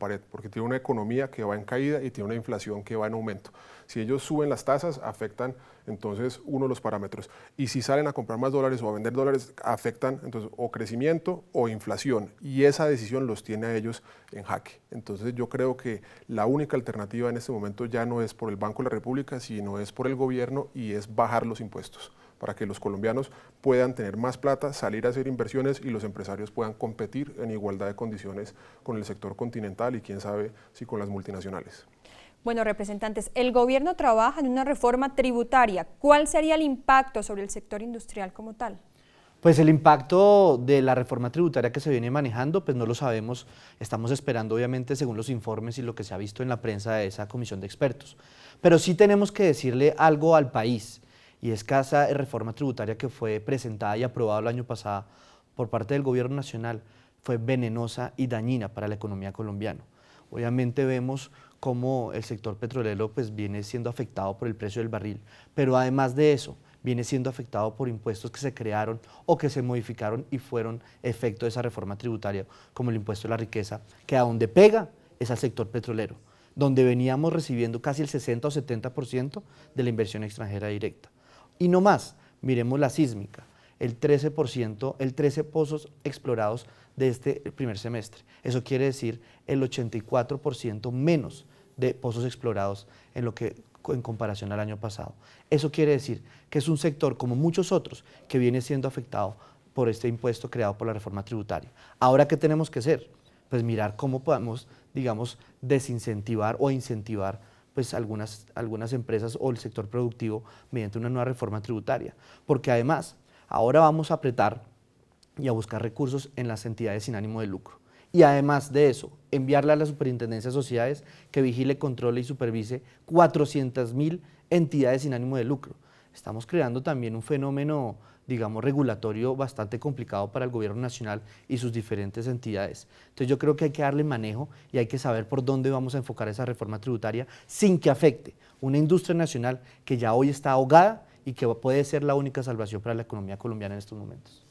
pared, porque tiene una economía que va en caída y tiene una inflación que va en aumento. Si ellos suben las tasas, afectan entonces uno de los parámetros. Y si salen a comprar más dólares o a vender dólares, afectan entonces o crecimiento o inflación. Y esa decisión los tiene a ellos en jaque. Entonces yo creo que la única alternativa en este momento ya no es por el Banco de la República, sino es por el gobierno y es bajar los impuestos para que los colombianos puedan tener más plata, salir a hacer inversiones y los empresarios puedan competir en igualdad de condiciones con el sector continental y quién sabe si con las multinacionales. Bueno, representantes, el gobierno trabaja en una reforma tributaria. ¿Cuál sería el impacto sobre el sector industrial como tal? Pues el impacto de la reforma tributaria que se viene manejando, pues no lo sabemos. Estamos esperando, obviamente, según los informes y lo que se ha visto en la prensa de esa comisión de expertos. Pero sí tenemos que decirle algo al país, y es que esa reforma tributaria que fue presentada y aprobada el año pasado por parte del gobierno nacional fue venenosa y dañina para la economía colombiana. Obviamente vemos cómo el sector petrolero pues viene siendo afectado por el precio del barril, pero además de eso, viene siendo afectado por impuestos que se crearon o que se modificaron y fueron efecto de esa reforma tributaria, como el impuesto a la riqueza, que a donde pega es al sector petrolero, donde veníamos recibiendo casi el 60 o 70% de la inversión extranjera directa. Y no más, miremos la sísmica, el 13%, el 13 pozos explorados de este primer semestre. Eso quiere decir el 84% menos de pozos explorados en comparación al año pasado. Eso quiere decir que es un sector, como muchos otros, que viene siendo afectado por este impuesto creado por la reforma tributaria. Ahora, ¿qué tenemos que hacer? Pues mirar cómo podemos, digamos, desincentivar o incentivar pues algunas empresas o el sector productivo mediante una nueva reforma tributaria. Porque además, ahora vamos a apretar y a buscar recursos en las entidades sin ánimo de lucro. Y además de eso, enviarle a la Superintendencia de Sociedades que vigile, controle y supervise 400.000 entidades sin ánimo de lucro. Estamos creando también un fenómeno, digamos, regulatorio bastante complicado para el gobierno nacional y sus diferentes entidades. Entonces yo creo que hay que darle manejo y hay que saber por dónde vamos a enfocar esa reforma tributaria sin que afecte una industria nacional que ya hoy está ahogada y que puede ser la única salvación para la economía colombiana en estos momentos.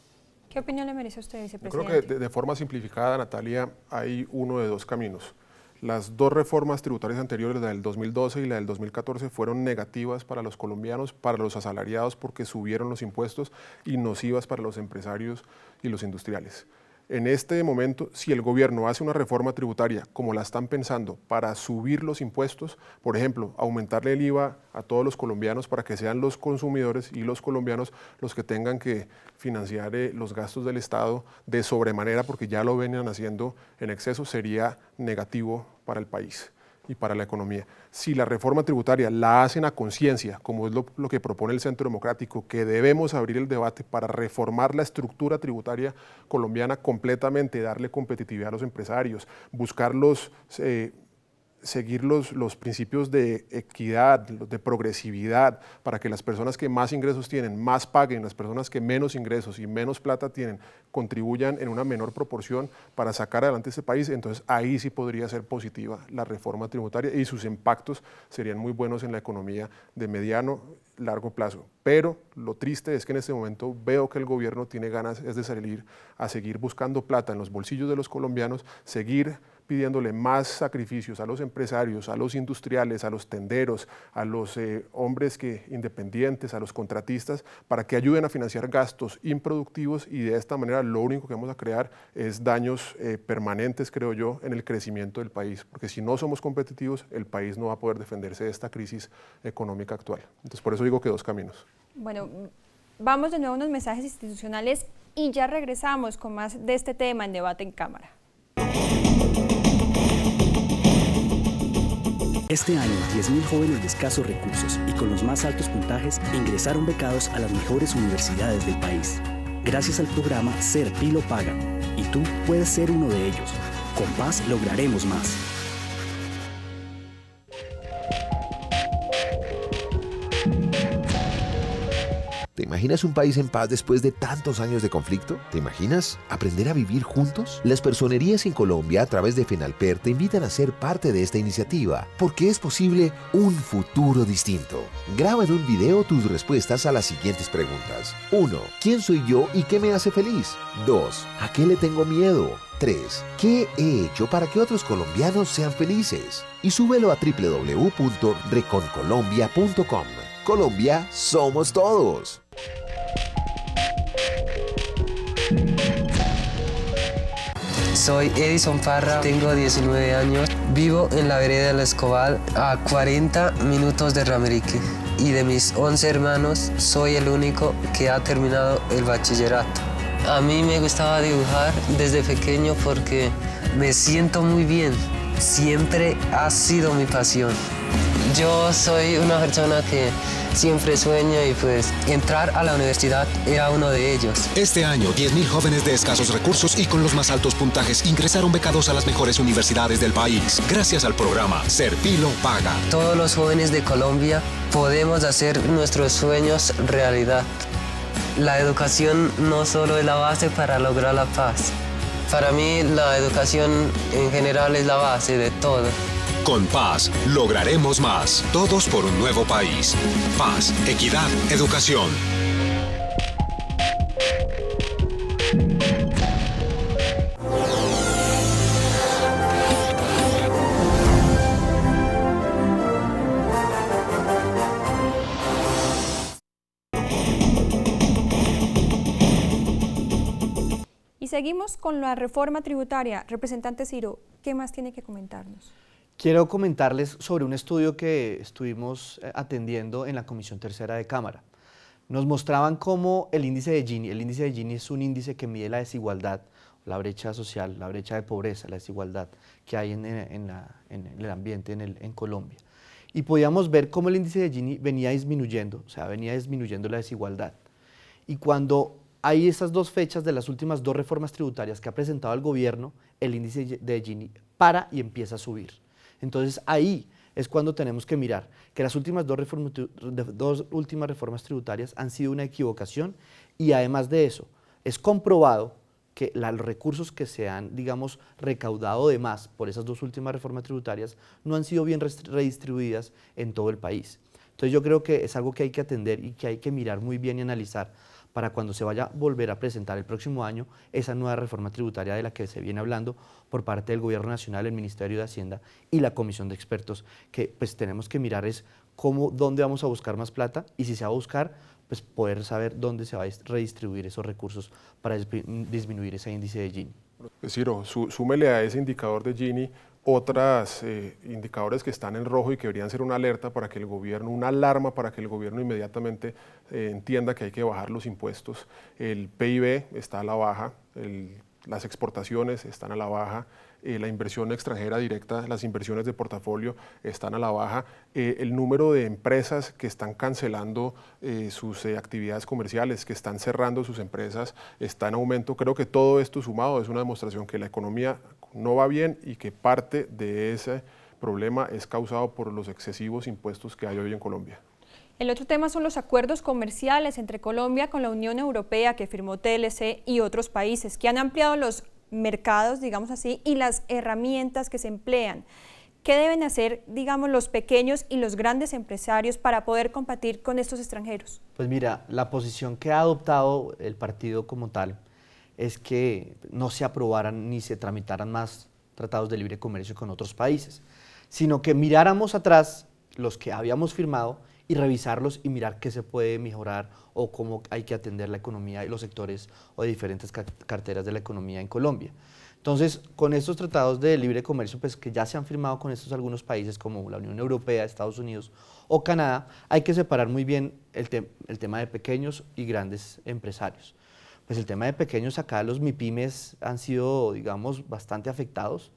¿Qué opinión le merece a usted, vicepresidente? Yo creo que de forma simplificada, Natalia, hay uno de dos caminos. Las dos reformas tributarias anteriores, la del 2012 y la del 2014, fueron negativas para los colombianos, para los asalariados, porque subieron los impuestos, y nocivas para los empresarios y los industriales. En este momento, si el gobierno hace una reforma tributaria como la están pensando para subir los impuestos, por ejemplo, aumentarle el IVA a todos los colombianos para que sean los consumidores y los colombianos los que tengan que financiar los gastos del Estado de sobremanera, porque ya lo venían haciendo en exceso, sería negativo para el país y para la economía. Si la reforma tributaria la hacen a conciencia, como es lo que propone el Centro Democrático, que debemos abrir el debate para reformar la estructura tributaria colombiana completamente, darle competitividad a los empresarios, seguir los principios de equidad, de progresividad, para que las personas que más ingresos tienen más paguen, las personas que menos ingresos y menos plata tienen contribuyan en una menor proporción para sacar adelante este país. Entonces ahí sí podría ser positiva la reforma tributaria y sus impactos serían muy buenos en la economía de mediano, largo plazo. Pero lo triste es que en este momento veo que el gobierno tiene ganas de salir a seguir buscando plata en los bolsillos de los colombianos, seguir pidiéndole más sacrificios a los empresarios, a los industriales, a los tenderos, a los hombres independientes, a los contratistas, para que ayuden a financiar gastos improductivos, y de esta manera lo único que vamos a crear es daños permanentes, creo yo, en el crecimiento del país, porque si no somos competitivos, el país no va a poder defenderse de esta crisis económica actual. Entonces, por eso digo que dos caminos. Bueno, vamos de nuevo a unos mensajes institucionales y ya regresamos con más de este tema en Debate en Cámara. Este año, 10.000 jóvenes de escasos recursos y con los más altos puntajes ingresaron becados a las mejores universidades del país. Gracias al programa Ser Pilo Paga. Y tú puedes ser uno de ellos. Con paz lograremos más. ¿Te imaginas un país en paz después de tantos años de conflicto? ¿Te imaginas aprender a vivir juntos? Las personerías en Colombia a través de FENALPER te invitan a ser parte de esta iniciativa, porque es posible un futuro distinto. Graba en un video tus respuestas a las siguientes preguntas. 1. ¿Quién soy yo y qué me hace feliz? 2. ¿A qué le tengo miedo? 3. ¿Qué he hecho para que otros colombianos sean felices? Y súbelo a www.reconcolombia.com. Colombia somos todos. Soy Edison Parra, tengo 19 años, vivo en la vereda de La Escobal, a 40 minutos de Ramirique. Y de mis 11 hermanos, soy el único que ha terminado el bachillerato. A mí me gustaba dibujar desde pequeño porque me siento muy bien. Siempre ha sido mi pasión. Yo soy una persona que siempre sueña y pues entrar a la universidad era uno de ellos. Este año, 10.000 jóvenes de escasos recursos y con los más altos puntajes ingresaron becados a las mejores universidades del país, gracias al programa Ser Pilo Paga. Todos los jóvenes de Colombia podemos hacer nuestros sueños realidad. La educación no solo es la base para lograr la paz. Para mí, la educación en general es la base de todo. Con paz, lograremos más. Todos por un nuevo país. Paz, equidad, educación. Y seguimos con la reforma tributaria. Representante Ciro, ¿qué más tiene que comentarnos? Quiero comentarles sobre un estudio que estuvimos atendiendo en la Comisión Tercera de Cámara. Nos mostraban cómo el índice de Gini es un índice que mide la desigualdad, la brecha social, la brecha de pobreza, la desigualdad que hay en el ambiente en Colombia. Y podíamos ver cómo el índice de Gini venía disminuyendo, o sea, venía disminuyendo la desigualdad. Y cuando hay esas dos fechas de las últimas dos reformas tributarias que ha presentado el gobierno, el índice de Gini para y empieza a subir. Entonces ahí es cuando tenemos que mirar que las últimas dos últimas reformas tributarias han sido una equivocación y además de eso es comprobado que los recursos que se han, digamos, recaudado de más por esas dos últimas reformas tributarias no han sido bien redistribuidas en todo el país. Entonces yo creo que es algo que hay que atender y que hay que mirar muy bien y analizar para cuando se vaya a volver a presentar el próximo año esa nueva reforma tributaria de la que se viene hablando por parte del Gobierno Nacional, el Ministerio de Hacienda y la Comisión de Expertos, que pues tenemos que mirar es dónde vamos a buscar más plata y si se va a buscar, pues poder saber dónde se va a redistribuir esos recursos para disminuir ese índice de Gini. Ciro, súmele a ese indicador de Gini otros indicadores que están en rojo y que deberían ser una alerta para que el gobierno, una alarma para que el gobierno inmediatamente entienda que hay que bajar los impuestos. El PIB está a la baja, las exportaciones están a la baja, la inversión extranjera directa, las inversiones de portafolio están a la baja, el número de empresas que están cancelando sus actividades comerciales, que están cerrando sus empresas, está en aumento. Creo que todo esto sumado es una demostración que la economía no va bien y que parte de ese problema es causado por los excesivos impuestos que hay hoy en Colombia. El otro tema son los acuerdos comerciales entre Colombia con la Unión Europea que firmó TLC y otros países que han ampliado los mercados, digamos así, y las herramientas que se emplean. ¿Qué deben hacer, digamos, los pequeños y los grandes empresarios para poder competir con estos extranjeros? Pues mira, la posición que ha adoptado el partido como tal es que no se aprobaran ni se tramitaran más tratados de libre comercio con otros países, sino que miráramos atrás los que habíamos firmado y revisarlos y mirar qué se puede mejorar o cómo hay que atender la economía y los sectores o diferentes carteras de la economía en Colombia. Entonces, con estos tratados de libre comercio pues, que ya se han firmado con estos algunos países como la Unión Europea, Estados Unidos o Canadá, hay que separar muy bien el tema de pequeños y grandes empresarios. Pues el tema de pequeños, acá los MIPYMES han sido, digamos, bastante afectados.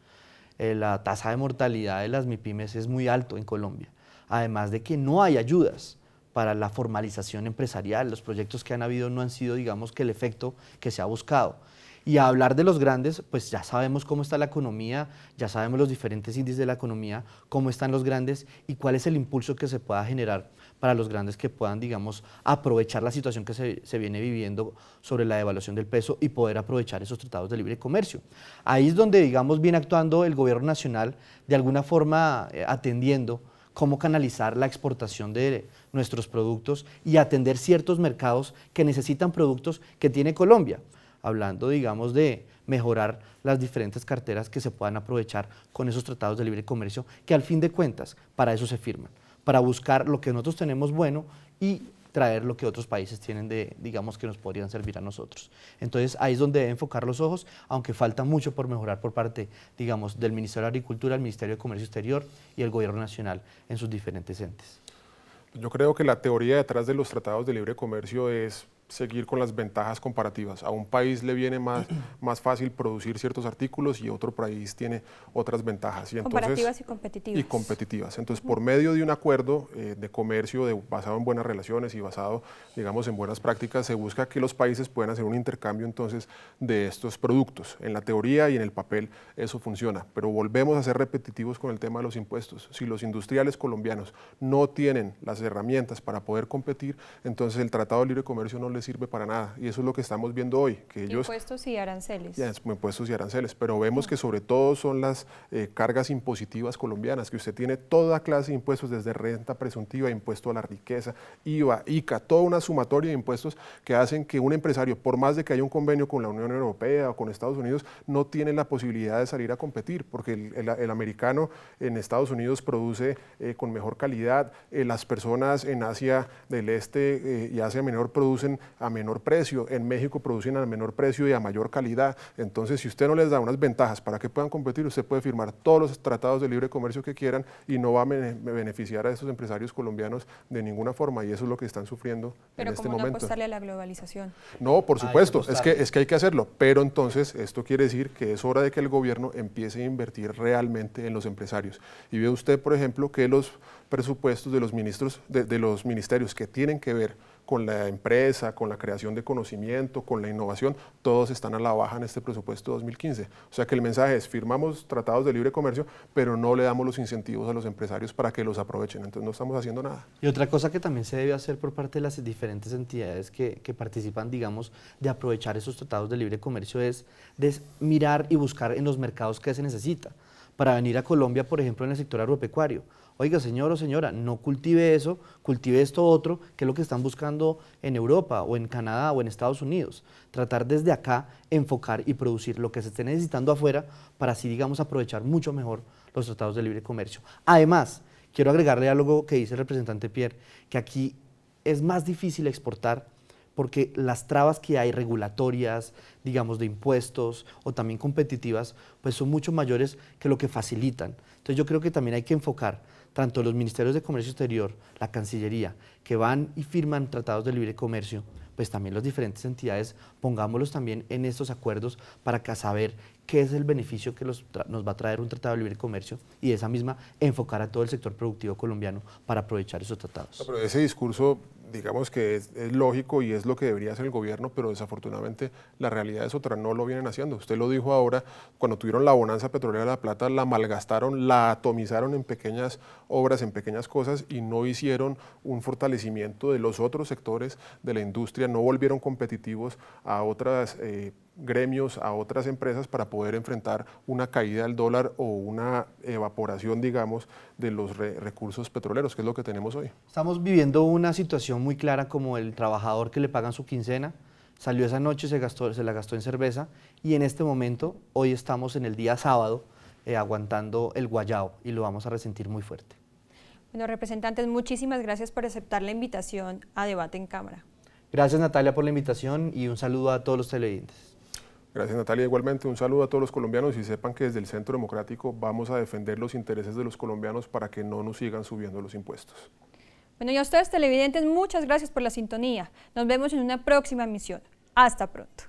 La tasa de mortalidad de las MIPYMES es muy alto en Colombia, además de que no hay ayudas para la formalización empresarial. Los proyectos que han habido no han sido, digamos, que el efecto que se ha buscado. Y a hablar de los grandes, pues ya sabemos cómo está la economía, ya sabemos los diferentes índices de la economía, cómo están los grandes y cuál es el impulso que se pueda generar para los grandes que puedan, digamos, aprovechar la situación que se viene viviendo sobre la devaluación del peso y poder aprovechar esos tratados de libre comercio. Ahí es donde, digamos, viene actuando el gobierno nacional, de alguna forma atendiendo cómo canalizar la exportación de nuestros productos y atender ciertos mercados que necesitan productos que tiene Colombia. Hablando, digamos, de mejorar las diferentes carteras que se puedan aprovechar con esos tratados de libre comercio, que al fin de cuentas para eso se firman, para buscar lo que nosotros tenemos bueno y traer lo que otros países tienen digamos, que nos podrían servir a nosotros. Entonces ahí es donde debe enfocar los ojos, aunque falta mucho por mejorar por parte, digamos, del Ministerio de Agricultura, el Ministerio de Comercio Exterior y el Gobierno Nacional en sus diferentes entes. Yo creo que la teoría detrás de los tratados de libre comercio es seguir con las ventajas comparativas. A un país le viene más fácil producir ciertos artículos y otro país tiene otras ventajas. Y entonces, comparativas y competitivas. Y competitivas. Entonces, por medio de un acuerdo de comercio basado en buenas relaciones y basado, digamos, en buenas prácticas, se busca que los países puedan hacer un intercambio entonces de estos productos. En la teoría y en el papel eso funciona, pero volvemos a ser repetitivos con el tema de los impuestos. Si los industriales colombianos no tienen las herramientas para poder competir, entonces el Tratado de Libre Comercio no les sirve para nada, y eso es lo que estamos viendo hoy. Que ellos, impuestos y aranceles. Impuestos y aranceles, pero vemos que sobre todo son las cargas impositivas colombianas, que usted tiene toda clase de impuestos, desde renta presuntiva, impuesto a la riqueza, IVA, ICA, toda una sumatoria de impuestos que hacen que un empresario, por más de que haya un convenio con la Unión Europea o con Estados Unidos, no tiene la posibilidad de salir a competir, porque el americano en Estados Unidos produce con mejor calidad, las personas en Asia del Este y Asia Menor producen a menor precio, en México producen a menor precio y a mayor calidad. Entonces, si usted no les da unas ventajas para que puedan competir, usted puede firmar todos los tratados de libre comercio que quieran y no va a beneficiar a estos empresarios colombianos de ninguna forma, y eso es lo que están sufriendo en este momento. Pero ¿cómo no apostarle a la globalización? No, por supuesto, es que hay que hacerlo, pero entonces esto quiere decir que es hora de que el gobierno empiece a invertir realmente en los empresarios. Y ve usted, por ejemplo, que los presupuestos de los ministros, de los ministerios que tienen que ver con la empresa, con la creación de conocimiento, con la innovación, todos están a la baja en este presupuesto 2015. O sea que el mensaje es, firmamos tratados de libre comercio, pero no le damos los incentivos a los empresarios para que los aprovechen, entonces no estamos haciendo nada. Y otra cosa que también se debe hacer por parte de las diferentes entidades que participan, digamos, de aprovechar esos tratados de libre comercio es de mirar y buscar en los mercados que se necesita. Para venir a Colombia, por ejemplo, en el sector agropecuario. Oiga, señor o señora, no cultive eso, cultive esto otro, que es lo que están buscando en Europa o en Canadá o en Estados Unidos. Tratar desde acá, enfocar y producir lo que se esté necesitando afuera para así, digamos, aprovechar mucho mejor los tratados de libre comercio. Además, quiero agregarle algo que dice el representante Pierre, que aquí es más difícil exportar porque las trabas que hay regulatorias, digamos, de impuestos o también competitivas, pues son mucho mayores que lo que facilitan. Entonces yo creo que también hay que enfocar tanto los ministerios de Comercio Exterior, la Cancillería, que van y firman tratados de libre comercio, pues también las diferentes entidades pongámoslos también en estos acuerdos para saber qué es el beneficio que nos va a traer un tratado de libre comercio y de esa misma enfocar a todo el sector productivo colombiano para aprovechar esos tratados. No, pero ese discurso, digamos que es lógico y es lo que debería hacer el gobierno, pero desafortunadamente la realidad es otra, no lo vienen haciendo. Usted lo dijo ahora, cuando tuvieron la bonanza petrolera de La Plata, la malgastaron, la atomizaron en pequeñas obras, en pequeñas cosas y no hicieron un fortalecimiento de los otros sectores de la industria, no volvieron competitivos a otras gremios, a otras empresas para poder enfrentar una caída del dólar o una evaporación, digamos, de los recursos petroleros, que es lo que tenemos hoy. Estamos viviendo una situación muy clara como el trabajador que le pagan su quincena, salió esa noche, se la gastó en cerveza y en este momento, hoy estamos en el día sábado, aguantando el guayao y lo vamos a resentir muy fuerte. Bueno, representantes, muchísimas gracias por aceptar la invitación a Debate en Cámara. Gracias, Natalia, por la invitación y un saludo a todos los televidentes. Gracias, Natalia. Igualmente un saludo a todos los colombianos y sepan que desde el Centro Democrático vamos a defender los intereses de los colombianos para que no nos sigan subiendo los impuestos. Bueno, y a ustedes televidentes, muchas gracias por la sintonía. Nos vemos en una próxima emisión. Hasta pronto.